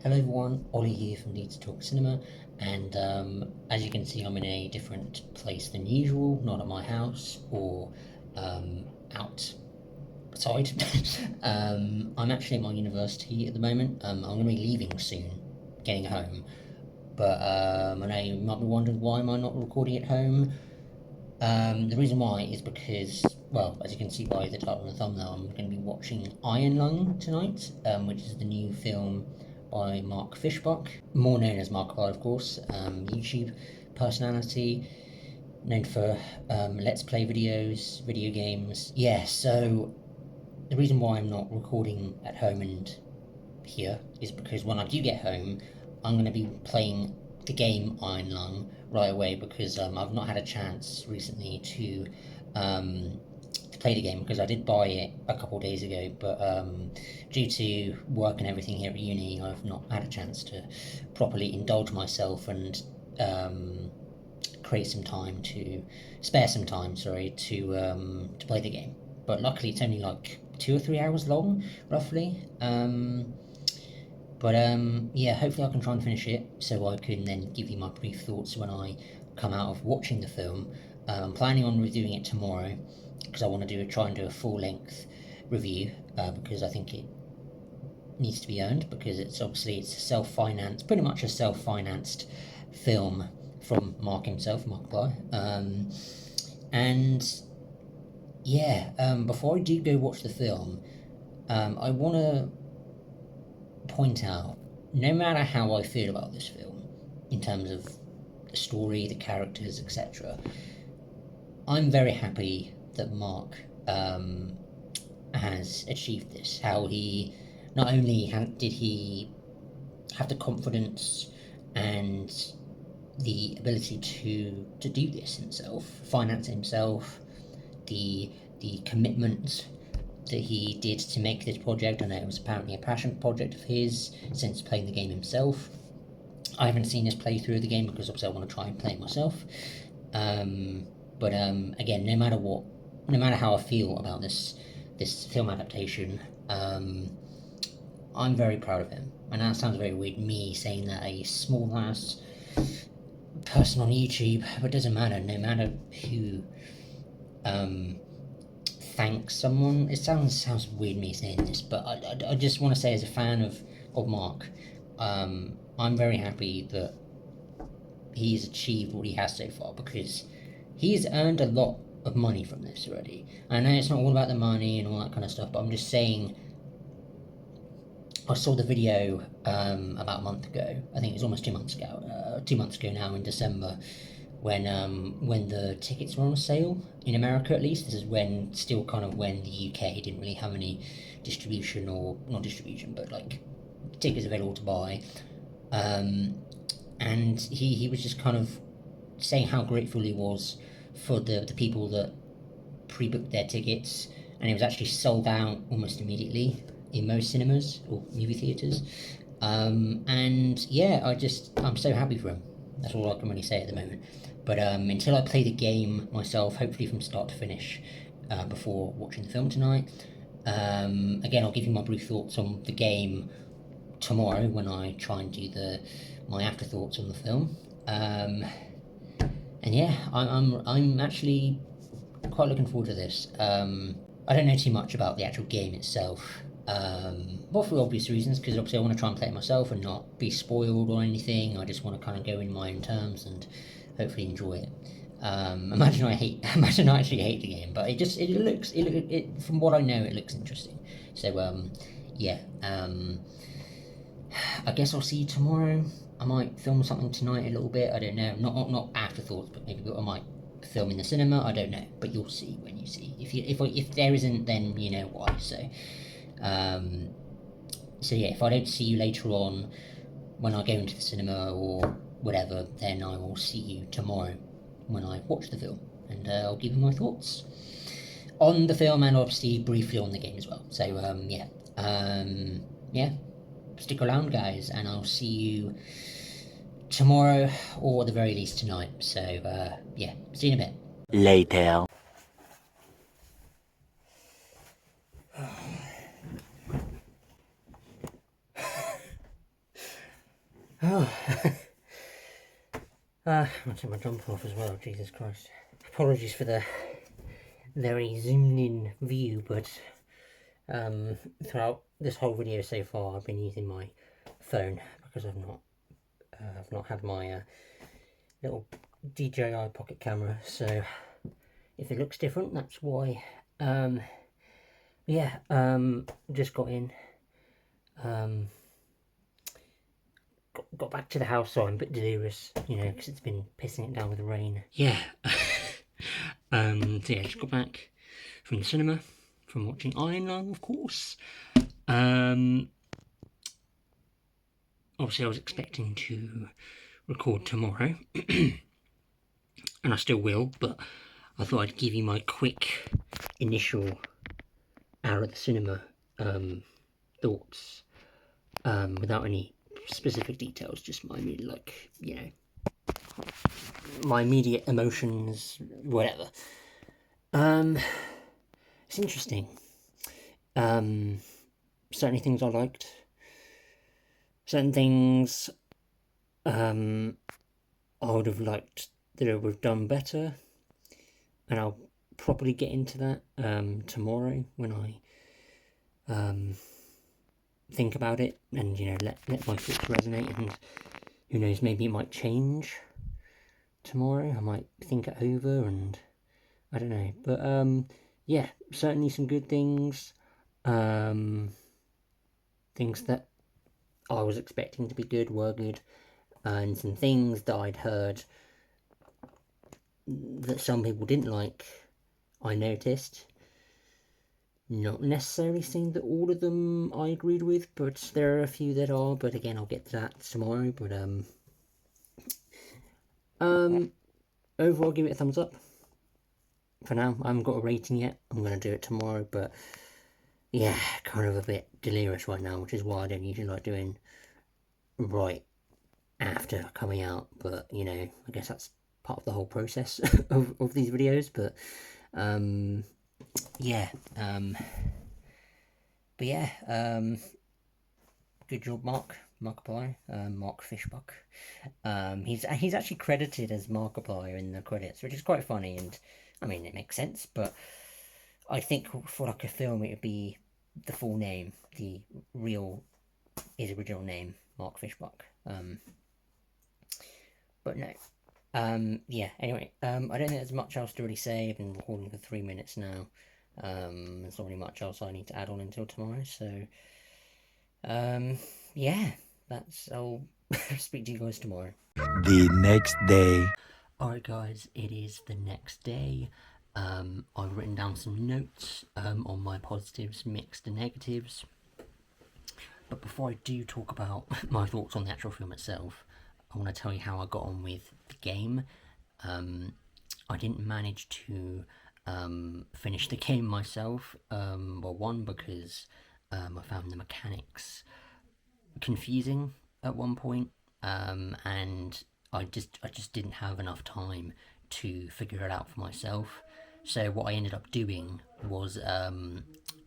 Hello everyone, Ollie here from 𝕀𝕟𝕠𝕑, and as you can see, I'm in a different place than usual, not at my house or outside. I'm actually at my university at the moment. I'm going to be leaving soon, getting home, but I know you might be wondering why am I not recording at home. The reason why is because, well, as you can see by the title and the thumbnail, I'm going to be watching 𝕾𝕗 tonight, which is the new film by Mark Fishbach, more known as Markiplier, of course, YouTube personality, known for Let's Play videos, video games. Yeah, so the reason why I'm not recording at home and here is because when I do get home, I'm going to be playing the game 𝕾𝕗 right away, because I've not had a chance recently to play the game, because I did buy it a couple of days ago, but due to work and everything here at uni, I've not had a chance to properly indulge myself and spare some time to play the game. But luckily it's only like 2 or 3 hours long, roughly. Yeah, hopefully I can try and finish it so I can then give you my brief thoughts when I come out of watching the film. I'm planning on reviewing it tomorrow, because I want to try and do a full-length review, because I think it needs to be earned, because it's self-financed, pretty much a self-financed film from Mark himself, Markiplier. And yeah, before I do go watch the film, I want to point out, no matter how I feel about this film, in terms of the story, the characters, etc., I'm very happy that Mark has achieved this. How he, not only did he have the confidence and the ability to do this himself, finance it himself, the commitment that he did to make this project. I know it was apparently a passion project of his since playing the game himself. I haven't seen this playthrough of the game because obviously I want to try and play it myself. But again, no matter how I feel about this film adaptation, I'm very proud of him. And that sounds very weird, me saying that, a small ass person on YouTube, but it doesn't matter. No matter who thanks someone, it sounds weird me saying this, but I just want to say, as a fan of Mark, I'm very happy that he's achieved what he has so far, because he's earned a lot of money from this already. I know it's not all about the money and all that kind of stuff, but I'm just saying, I saw the video about a month ago. I think it was almost 2 months ago. 2 months ago now, in December, when the tickets were on sale in America, at least. This is when the UK didn't really have any distribution, or not distribution, but like tickets available to buy. And he was just kind of saying how grateful he was for the people that pre-booked their tickets, and it was actually sold out almost immediately in most cinemas or movie theatres. And yeah, I'm so happy for him. That's all I can really say at the moment. But until I play the game myself, hopefully from start to finish, before watching the film tonight, again, I'll give you my brief thoughts on the game tomorrow when I try and do my afterthoughts on the film. And yeah, I'm actually quite looking forward to this. I don't know too much about the actual game itself, not for obvious reasons, because obviously I want to try and play it myself and not be spoiled or anything. I just want to kind of go in my own terms and hopefully enjoy it. Imagine I actually hate the game, but it from what I know, it looks interesting. So yeah, I guess I'll see you tomorrow. I might film something tonight a little bit, I don't know, not afterthoughts, but maybe I might film in the cinema, I don't know, but you'll see when you see. If there isn't, then you know why. So yeah, if I don't see you later on when I go into the cinema or whatever, then I will see you tomorrow when I watch the film, and I'll give you my thoughts on the film, and obviously briefly on the game as well. So yeah, stick around, guys, and I'll see you tomorrow, or at the very least tonight. So yeah, see you in a bit. Later. Oh, I'll take my jumper off as well, Jesus Christ. Apologies for the very zoomed in view, but throughout this whole video so far I've been using my phone because I've not had my little DJI pocket camera, so if it looks different, that's why. Yeah, just got in, got back to the house, so I'm a bit delirious, you know, because it's been pissing it down with the rain. Yeah, so yeah, just got back from the cinema, from watching 𝕾𝕚𝕚𝕚, of course. Obviously I was expecting to record tomorrow, and I still will, but I thought I'd give you my quick initial out of the cinema thoughts, without any specific details, just my immediate, like, you know, my immediate emotions, whatever. It's interesting. Certainly things I liked. Certain things I would have liked that it would have done better, and I'll probably get into that tomorrow when I think about it, and, you know, let my thoughts resonate, and who knows, maybe it might change tomorrow. I might think it over, and I don't know, but yeah, certainly some good things, things that I was expecting to be good were good, and some things that I'd heard that some people didn't like, I noticed. Not necessarily saying that all of them I agreed with, but there are a few that are, but again, I'll get to that tomorrow. But overall, give it a thumbs up. For now, I haven't got a rating yet. I'm going to do it tomorrow, but yeah, kind of a bit delirious right now, which is why I don't usually like doing right after coming out, but, you know, I guess that's part of the whole process of these videos, but yeah, but yeah, good job, Markiplier, Mark Fishbuck. He's actually credited as Markiplier in the credits, which is quite funny, and I mean, it makes sense, but I think for like a film, it would be the full name, his original name, Mark Fishbuck. But no. Yeah, anyway, I don't think there's much else to really say. I've been recording for 3 minutes now. There's not really much else I need to add on until tomorrow, so yeah, I'll speak to you guys tomorrow. The next day. Alright guys, it is the next day. I've written down some notes on my positives, mixed and negatives. But before I do talk about my thoughts on the actual film itself, I want to tell you how I got on with the game. I didn't manage to finish the game myself. Well, one, because I found the mechanics confusing at one point, and I just didn't have enough time to figure it out for myself. So what I ended up doing was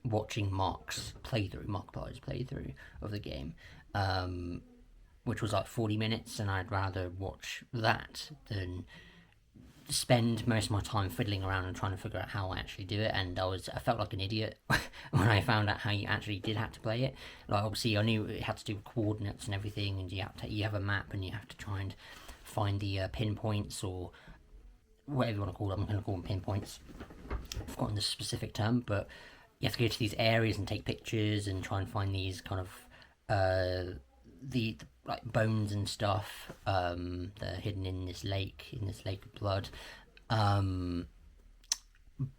watching Markiplier's playthrough of the game, which was like 40 minutes, and I'd rather watch that than spend most of my time fiddling around and trying to figure out how I actually do it. And I felt like an idiot when I found out how you actually did have to play it. Like, obviously I knew it had to do with coordinates and everything, and you have a map and you have to try and find the pinpoints, or whatever you want to call them. I'm going to call them pinpoints. I've forgotten the specific term, but you have to go to these areas and take pictures and try and find these kind of the like bones and stuff that are hidden in this lake of blood.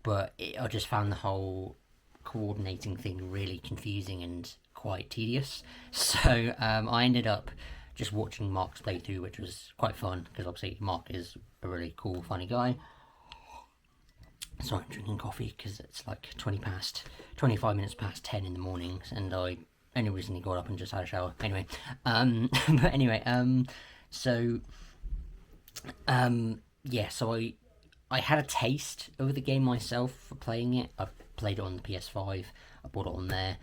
But I just found the whole coordinating thing really confusing and quite tedious. So I ended up just watching Mark's playthrough, which was quite fun, because obviously Mark is a really cool, funny guy. Sorry, I'm drinking coffee because it's like 25 minutes past 10 in the morning, and I only recently got up and just had a shower. Anyway, but anyway, yeah, so I had a taste of the game myself for playing it. I played it on the PS5, I bought it on there,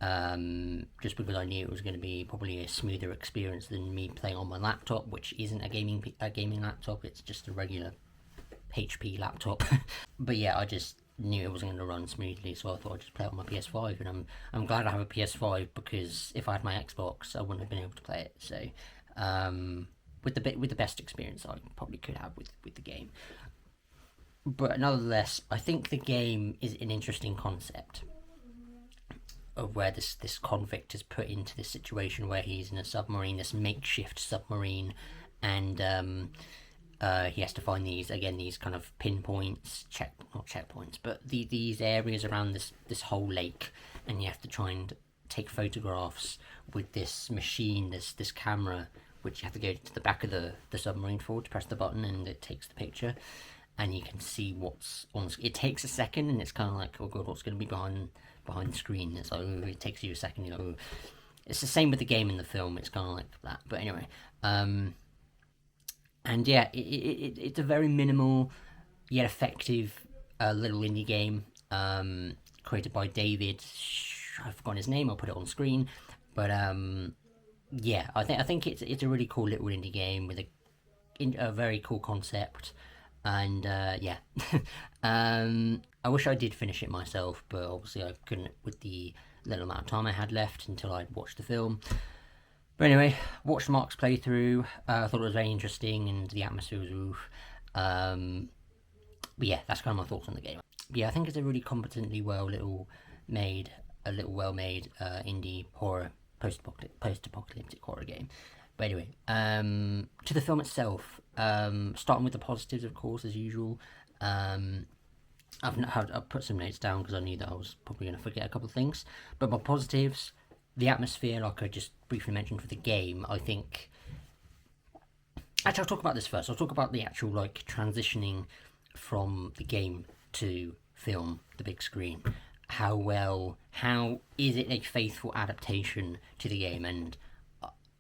just because I knew it was going to be probably a smoother experience than me playing on my laptop, which isn't a gaming laptop. It's just a regular HP laptop. But yeah, I just knew it wasn't going to run smoothly, so I thought I'd just play it on my PS5. And I'm glad I have a PS5, because if I had my Xbox, I wouldn't have been able to play it. So with the best experience I probably could have with the game. But nonetheless, I think the game is an interesting concept of where this convict is put into this situation where he's in a submarine, this makeshift submarine, and he has to find these kind of pinpoints, not checkpoints, but these areas around this whole lake, and you have to try and take photographs with this machine, this camera, which you have to go to the back of the submarine for to press the button, and it takes the picture, and you can see what's on. It takes a second, and it's kind of like, oh god, what's going to be behind the screen? It's like, oh, it takes you a second. You know, oh. It's the same with the game and the film. It's kind of like that. But anyway, and yeah, it's a very minimal yet effective little indie game created by David. I've forgotten his name. I'll put it on screen. But yeah, I think it's a really cool little indie game with a very cool concept. And yeah, I wish I did finish it myself, but obviously I couldn't with the little amount of time I had left until I'd watched the film. But anyway, watched Mark's playthrough. I thought it was very interesting, and the atmosphere was oof. But yeah, that's kind of my thoughts on the game. But yeah, I think it's a really competently well made indie horror, post-apocalyptic horror game. But anyway, to the film itself, starting with the positives, of course, as usual. I've put some notes down because I knew that I was probably going to forget a couple of things. But my positives, the atmosphere, like I just briefly mentioned for the game, I think... Actually, I'll talk about this first. I'll talk about the actual, like, transitioning from the game to film, the big screen. How is it a faithful adaptation to the game? And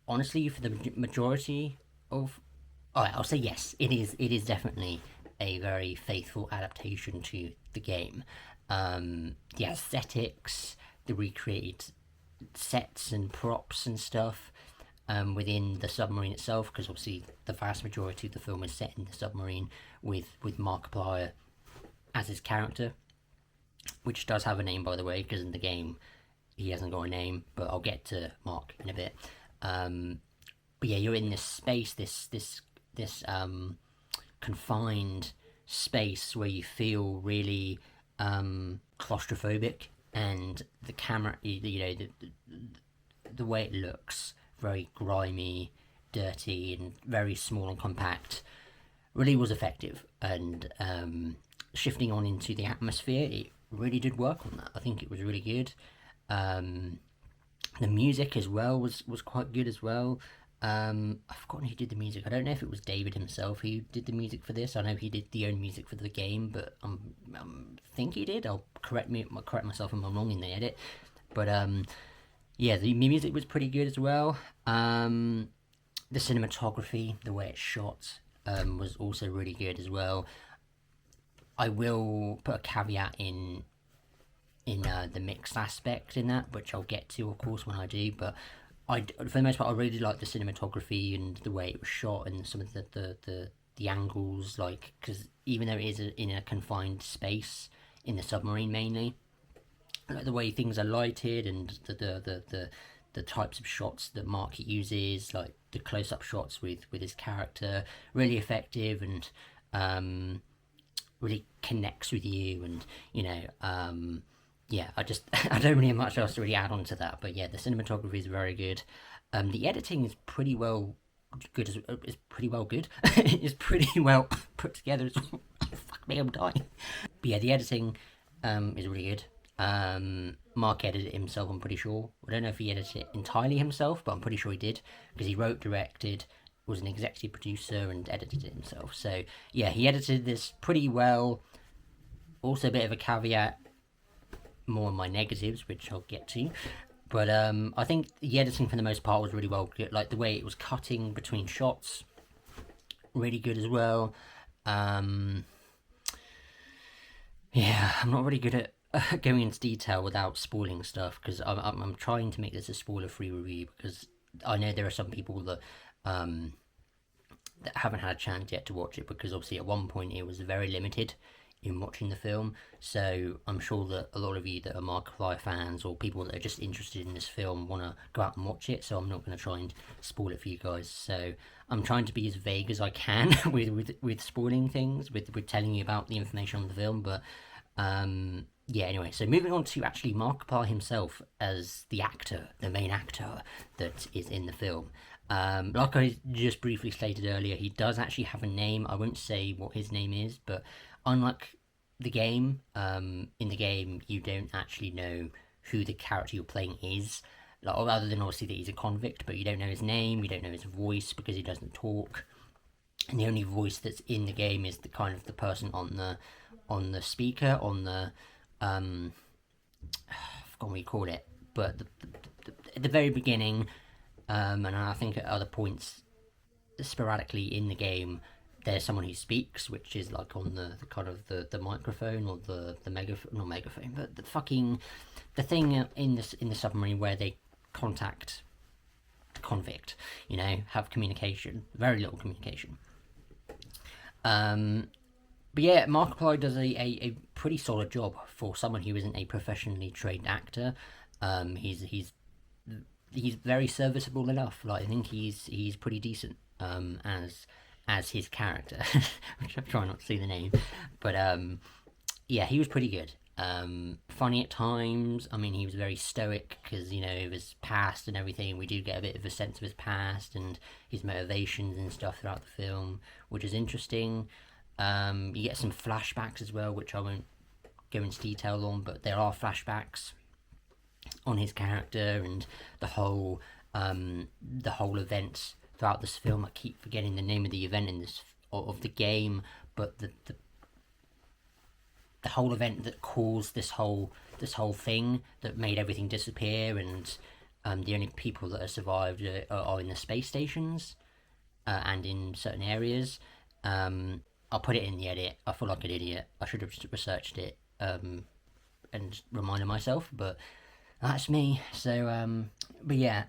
honestly, for the majority of... Alright, I'll say yes. It is definitely a very faithful adaptation to the game. The aesthetics, the recreated sets and props and stuff within the submarine itself, because obviously the vast majority of the film is set in the submarine with Markiplier as his character, which does have a name, by the way, because in the game he hasn't got a name, but I'll get to Mark in a bit. But yeah, you're in this space, this confined space where you feel really claustrophobic, and the camera, you know, the way it looks, very grimy, dirty, and very small and compact, really was effective. And shifting on into the atmosphere, it really did work on that. I think it was really good. The music as well was quite good as well. I've forgotten who did the music. I don't know if it was David himself who did the music for this. I know he did the own music for the game, but I think he did. I'll correct myself if I'm wrong in the edit. But yeah, the music was pretty good as well. The cinematography, the way it's shot, was also really good as well. I will put a caveat in the mixed aspect in that, which I'll get to, of course, when I do. But for the most part, I really liked the cinematography and the way it was shot, and some of the angles, like, because even though it is in a confined space in the submarine mainly, like the way things are lighted and the types of shots that Mark uses, like the close-up shots with his character, really effective, and really connects with you. And you know, yeah, I don't really have much else to really add on to that. But yeah, the cinematography is very good. The editing is pretty well good. It's pretty well good. It's pretty well put together. Fuck me, I'm dying. But yeah, the editing is really good. Mark edited it himself, I'm pretty sure. I don't know if he edited it entirely himself, but I'm pretty sure he did, because he wrote, directed, was an executive producer, and edited it himself. So yeah, he edited this pretty well. Also a bit of a caveat, more on my negatives, which I'll get to. But I think the editing for the most part was really well good. Like the way it was cutting between shots, really good as well. Yeah, I'm not really good at going into detail without spoiling stuff, because I'm trying to make this a spoiler-free review, because I know there are some people um, that haven't had a chance yet to watch it, because obviously at one point it was very limited in watching the film. So I'm sure that a lot of you that are Markiplier fans or people that are just interested in this film want to go out and watch it. So I'm not going to try and spoil it for you guys. So I'm trying to be as vague as I can with spoiling things, with telling you about the information on the film. But yeah, anyway, so moving on to actually Markiplier himself as the actor, the main actor that is in the film. Like I just briefly stated earlier, he does actually have a name. I won't say what his name is, but unlike the game, in the game you don't actually know who the character you're playing is. Like, other than obviously that he's a convict, but you don't know his name, you don't know his voice because he doesn't talk. And the only voice that's in the game is the kind of the person on the speaker, on the I forgot what you call it, but at the very beginning, and I think at other points sporadically in the game, there's someone who speaks, which is like on the kind of the microphone or the megaphone, not megaphone, but the thing in the submarine where they contact the convict, you know, have communication, very little communication. But yeah, Markiplier does a pretty solid job for someone who isn't a professionally trained actor. He's very serviceable enough. Like, I think he's pretty decent as his character, which I'm trying not to say the name, but yeah, he was pretty good. Funny at times. I mean, he was very stoic because, you know, of his past and everything. We do get a bit of a sense of his past and his motivations and stuff throughout the film, which is interesting. You get some flashbacks as well, which I won't go into detail on, but there are flashbacks on his character and the whole event throughout this film. I keep forgetting the name of the event in this of the game, but the whole event that caused this whole thing that made everything disappear, and the only people that have survived are in the space stations and in certain areas. I'll put it in the edit. I feel like an idiot. I should have researched it and reminded myself, but that's me. So, but yeah,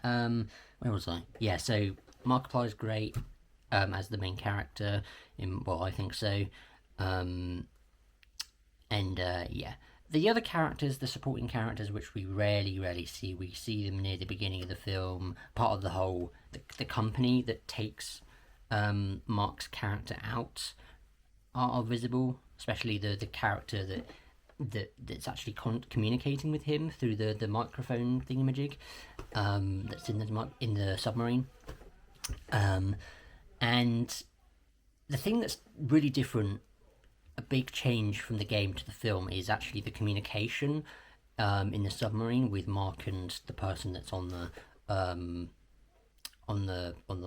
where was I? Yeah, so Markiplier's great as the main character. Well, I think so. And yeah, the other characters, the supporting characters, which we rarely see. We see them near the beginning of the film, part of the whole the company that takes Mark's character out are visible, especially the character that's actually communicating with him through the microphone thingamajig that's in the submarine. And the thing that's really different, a big change from the game to the film, is actually the communication in the submarine with Mark and the person that's on the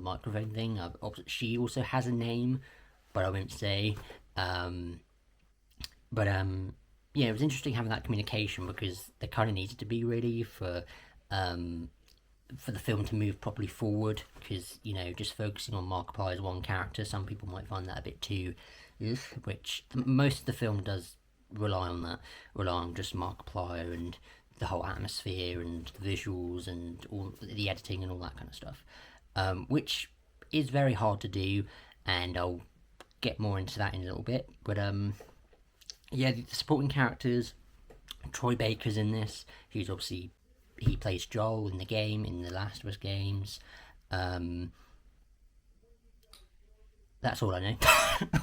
microphone thing. She also has a name, but I won't say. Yeah, it was interesting having that communication because there kind of needed to be, really, for the film to move properly forward. Because, you know, just focusing on Markiplier as one character, some people might find that a bit too, which most of the film does rely on just Markiplier and the whole atmosphere and the visuals and all the editing and all that kind of stuff, which is very hard to do, and I'll get more into that in a little bit. But yeah, the supporting characters, Troy Baker's in this. He plays Joel in the game, in the Last of Us games. That's all I know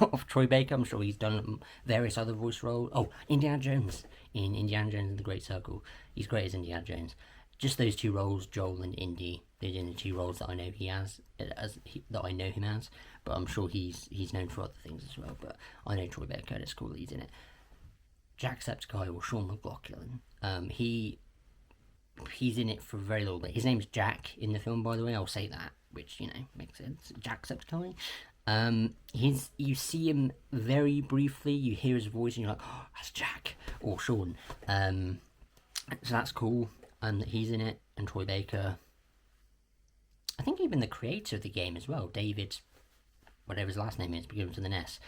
of Troy Baker. I'm sure he's done various other voice roles. Oh, Indiana Jones in Indiana Jones and the Great Circle. He's great as Indiana Jones. Just those two roles, Joel and Indy. They're the two roles that I know he has, that I know him as. But I'm sure he's known for other things as well. But I know Troy Baker. It's cool that he's in it. Jacksepticeye, or Sean McLaughlin. He's in it for a very little bit. His name's Jack in the film, by the way. I'll say that, which, you know, makes sense. Jacksepticeye. You see him very briefly. You hear his voice, and you're like, "Oh, that's Jack or Sean." So that's cool. That he's in it, and Troy Baker. I think even the creator of the game as well, David, whatever his last name is, begins with an S.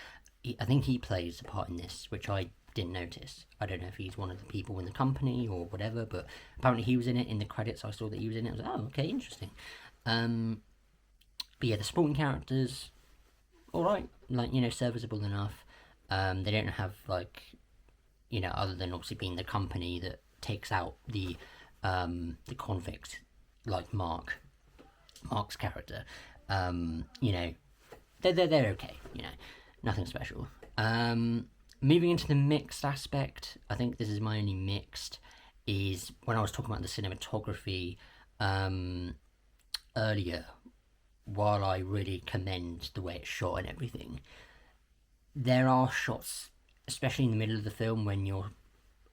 I think he plays a part in this, which I didn't notice. I don't know if he's one of the people in the company or whatever, but apparently he was in it. In the credits I saw that he was in it. I was like, oh, okay, interesting. But yeah, the supporting characters, alright, like, you know, serviceable enough. They don't have, like, you know, other than obviously being the company that takes out the convict, like Mark's character. You know, they're okay, you know, nothing special. Moving into the mixed aspect, I think this is my only mixed, is when I was talking about the cinematography earlier, while I really commend the way it's shot and everything, there are shots, especially in the middle of the film, when you're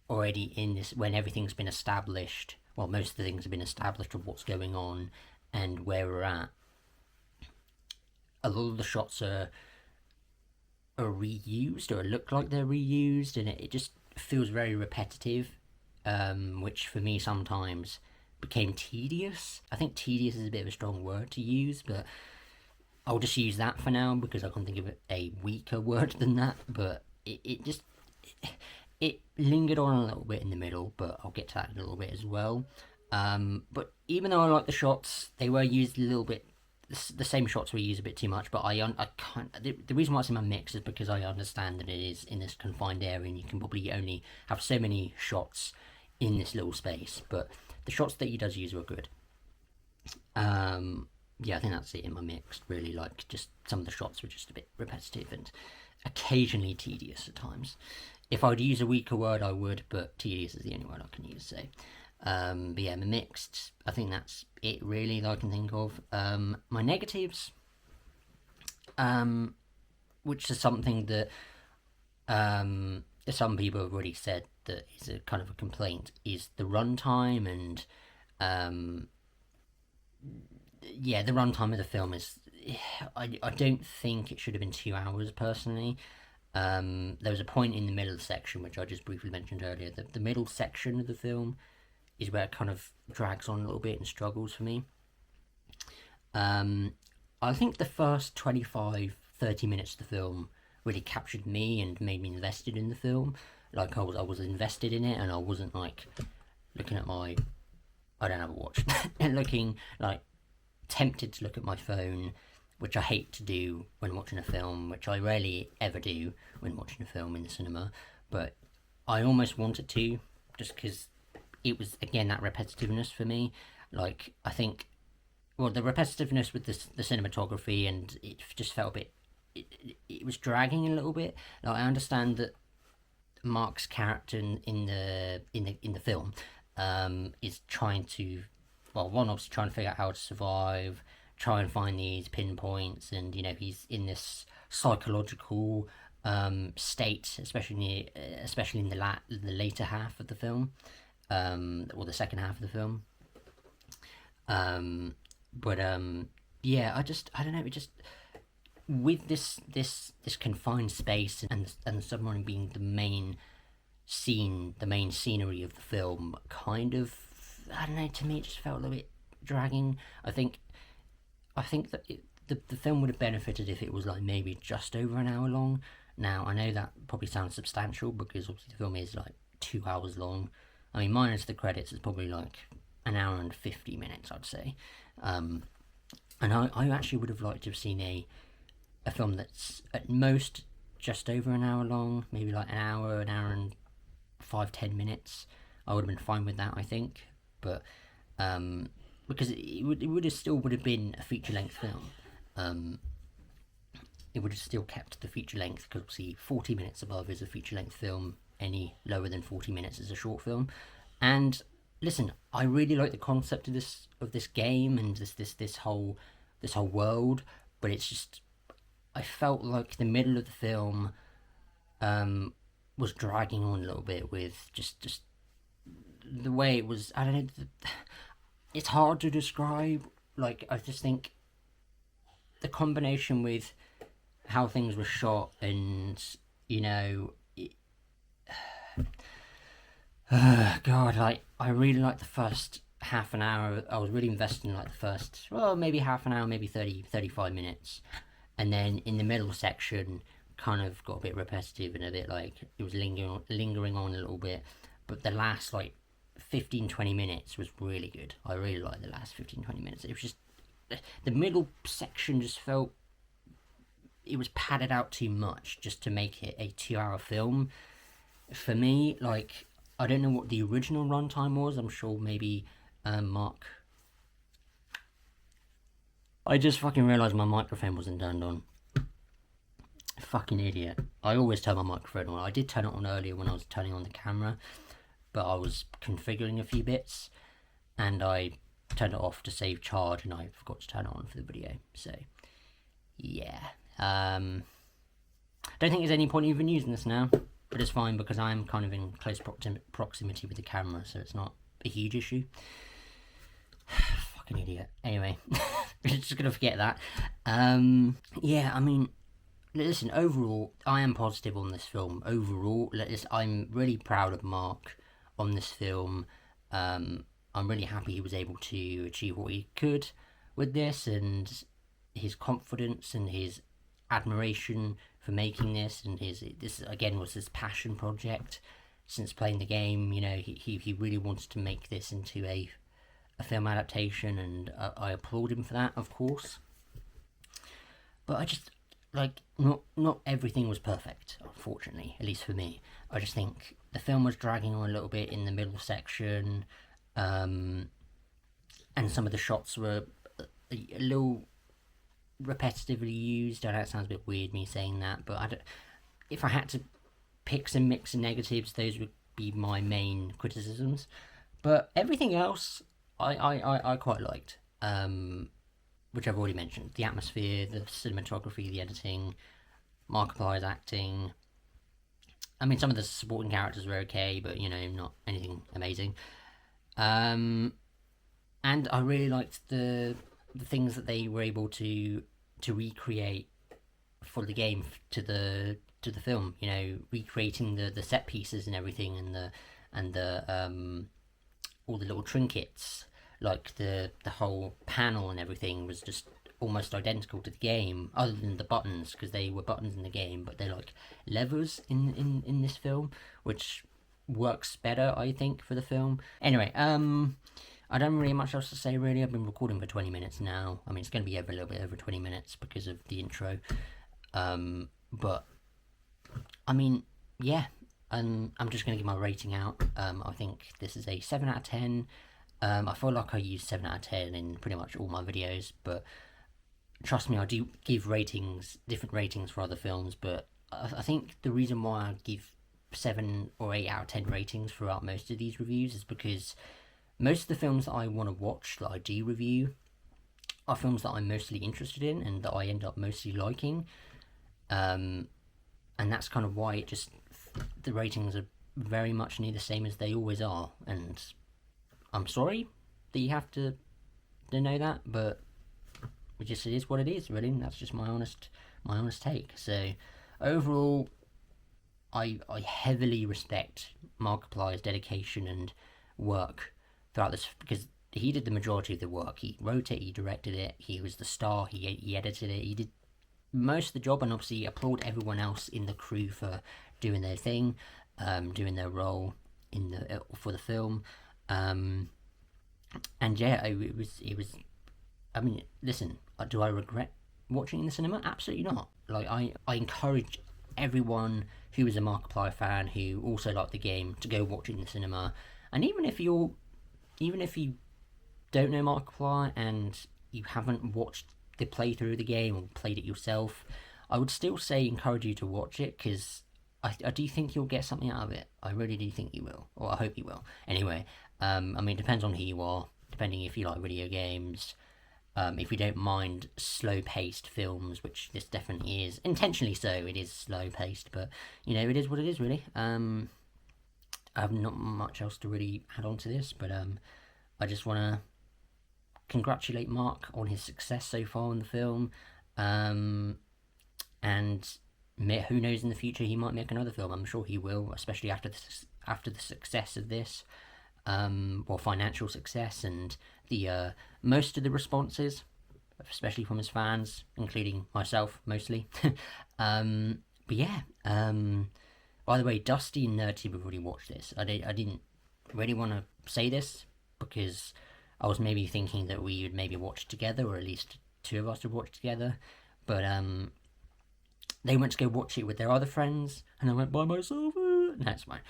already in this, when everything's been established, well, most of the things have been established of what's going on and where we're at. A lot of the shots are reused, or look like they're reused, and it just feels very repetitive, which for me sometimes became tedious. I think tedious is a bit of a strong word to use, but I'll just use that for now because I can't think of a weaker word than that. But it lingered on a little bit in the middle, but I'll get to that in a little bit as well. But even though I like the shots, they were used a little bit. The same shots were used a bit too much, but I can't. The reason why it's in my mix is because I understand that it is in this confined area, and you can probably only have so many shots in this little space. But the shots that he does use were good. Yeah, I think that's it in my mix. Really, like, just some of the shots were just a bit repetitive and occasionally tedious at times. If I would use a weaker word, I would, but tedious is the only word I can use. So. But yeah, mixed, I think that's it really that I can think of. My negatives, which is something that some people have already said that is a kind of a complaint, is the runtime. And yeah, the runtime of the film is, I don't think it should have been 2 hours personally. There was a point in the middle section, which I just briefly mentioned earlier, that the middle section of the film is where it kind of drags on a little bit and struggles for me. I think the first 25-30 minutes of the film really captured me and made me invested in the film. Like, I was invested in it, and I wasn't like looking at my, I don't have a watch, and looking like tempted to look at my phone, which I hate to do when watching a film, which I rarely ever do when watching a film in the cinema, but I almost wanted to, just because it was, again, that repetitiveness for me. Like, I think, well, the repetitiveness with the cinematography, and it just felt a bit, it was dragging a little bit. Like, I understand that Mark's character in the film is trying to, well, one, obviously trying to figure out how to survive, try and find these pinpoints, and, you know, he's in this psychological state, especially in the later half of the film. Or the second half of the film. Yeah, I don't know, it just, with this confined space and the submarine being the main scene, the main scenery of the film, kind of, I don't know, to me it just felt a little bit dragging. I think that the film would have benefited if it was like maybe just over an hour long. Now, I know that probably sounds substantial because obviously the film is like 2 hours long. I mean, minus the credits, it's probably like an hour and 50 minutes, I'd say. And I actually would have liked to have seen a film that's at most just over an hour long, maybe like an hour and 5-10 minutes. I would have been fine with that, I think. But because it would have been a feature-length film. It would have still kept the feature length, because obviously 40 minutes above is a feature-length film. Any lower than 40 minutes is a short film. And listen, I really like the concept of this game and this whole world, but it's just, I felt like the middle of the film was dragging on a little bit with just the way it was. I don't know, it's hard to describe. Like, I just think the combination with how things were shot, and, you know, God, like, I really liked the first half an hour. I was really invested in, like, the first, well, maybe half an hour, maybe 35 minutes. And then in the middle section, kind of got a bit repetitive and a bit like it was lingering on a little bit. But the last like 15-20 minutes was really good. I really liked the last 15-20 minutes. It was just the middle section just felt it was padded out too much just to make it a 2-hour film. For me, like, I don't know what the original runtime was. I'm sure maybe Mark. I just fucking realised my microphone wasn't turned on. Fucking idiot. I always turn my microphone on. I did turn it on earlier when I was turning on the camera, but I was configuring a few bits and I turned it off to save charge and I forgot to turn it on for the video. So, yeah. Don't think there's any point even using this now, but it's fine because I'm kind of in close proximity with the camera, so it's not a huge issue. Fucking idiot. Anyway, just gonna forget that. Yeah, I mean, listen, overall, I am positive on this film. Overall, I'm really proud of Mark on this film. I'm really happy he was able to achieve what he could with this, and his confidence and his admiration for making this, and this again was his passion project since playing the game. You know, he really wants to make this into a film adaptation, and I applaud him for that, of course. But I just, like, not everything was perfect, unfortunately, at least for me. I just think the film was dragging on a little bit in the middle section, and some of the shots were a little repetitively used. I know it sounds a bit weird me saying that, but if I had to pick some mix and negatives, those would be my main criticisms. But everything else I quite liked, which I've already mentioned. The atmosphere, the cinematography, the editing, Markiplier's acting. I mean, some of the supporting characters were okay, but, you know, not anything amazing. And I really liked the things that they were able to recreate for the game to the film. You know, recreating the set pieces and everything, and the all the little trinkets, like the whole panel and everything was just almost identical to the game, other than the buttons, because they were buttons in the game, but they're like levers in this film, which works better, I think, for the film. Anyway, I don't really have much else to say, really. I've been recording for 20 minutes now. I mean, it's going to be a little bit over 20 minutes because of the intro. But, I mean, yeah. I'm just going to give my rating out. I think this is a 7 out of 10. I feel like I use 7 out of 10 in pretty much all my videos, but trust me, I do give different ratings for other films, but I think the reason why I give 7 or 8 out of 10 ratings throughout most of these reviews is because most of the films that I want to watch, that I do review, are films that I'm mostly interested in and that I end up mostly liking. And that's kind of why the ratings are very much near the same as they always are. And I'm sorry that you have to know that, but it is what it is, really. That's just my honest take. So overall, I heavily respect Markiplier's dedication and work throughout this, because he did the majority of the work. He wrote it, he directed it, he was the star, he edited it, he did most of the job, and obviously applaud everyone else in the crew for doing their thing, doing their role for the film. And yeah, it was. I mean, listen, do I regret watching in the cinema? Absolutely not. Like, I encourage everyone who is a Markiplier fan, who also liked the game, to go watch it in the cinema. And even if you don't know Markiplier and you haven't watched the playthrough of the game or played it yourself, I would still say encourage you to watch it, because I do think you'll get something out of it. I really do think you will, or I hope you will. Anyway, I mean, it depends on who you are, depending if you like video games, if you don't mind slow-paced films, which this definitely is. Intentionally so, it is slow-paced, but, you know, it is what it is, really. I have not much else to really add on to this, but I just want to congratulate Mark on his success so far in the film, and who knows, in the future he might make another film. I'm sure he will, especially after the success of this, financial success, and the most of the responses, especially from his fans, including myself mostly. But yeah, by the way, Dusty and Nerdtube have already watched this. I didn't really want to say this because I was maybe thinking that we would maybe watch it together, or at least two of us would watch together. But they went to go watch it with their other friends, and I went by myself. That's fine.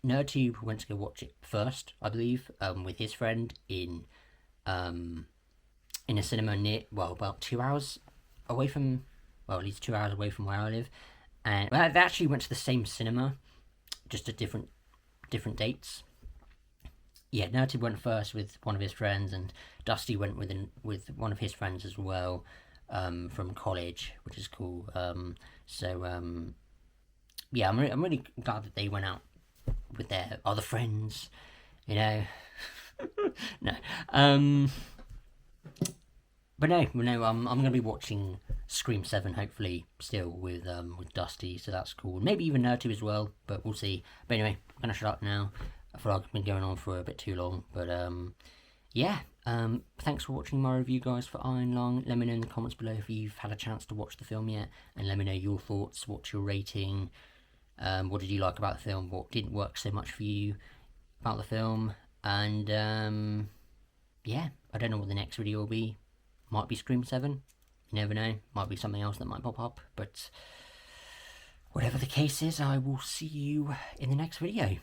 Nerdtube went to go watch it first, I believe, with his friend in a cinema near, well, about 2 hours away from, well, at least 2 hours away from where I live. And well, they actually went to the same cinema, just at different dates. Yeah, Nerdtube went first with one of his friends, and Dusty went with one of his friends as well, from college, which is cool. Yeah, I'm really glad that they went out with their other friends, you know. No. But no, I'm gonna be watching Scream 7 hopefully still with Dusty, so that's cool. Maybe even Nerdtube as well, but we'll see. But anyway, I'm gonna shut up now. I feel like I've been going on for a bit too long, but yeah. Thanks for watching my review, guys, for Iron Lung. Let me know in the comments below if you've had a chance to watch the film yet, and let me know your thoughts. What's your rating? What did you like about the film? What didn't work so much for you about the film? And yeah, I don't know what the next video will be. Might be Scream 7. You never know. Might be something else that might pop up. But whatever the case is, I will see you in the next video.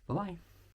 Bye-bye.